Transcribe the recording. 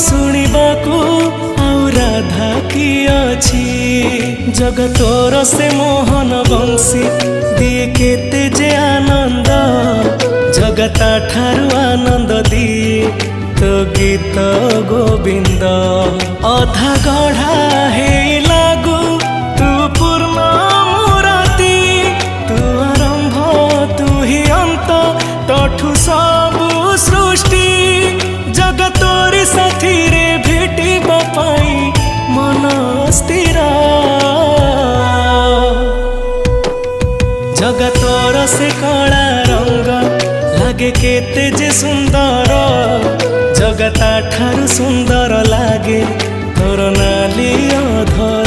शुणिबाकू आउ राधा की अछि जगतोर से मोहन बंशी दिए केते जे आनंद जगता ठारू आनंद दिए तो गीत गोविंद अधा गढ़ा हे लागू तू पूर्ण मुराती तू आरंभ तू ही अंत तठू सबु सृष्टि जगतोरी साथी रे भेटिबा पाई मन स्थिर जगतोर से कला रंग लागे केते जे सुंदर जगता ठारू सुंदर लागे तोर नाली अधर।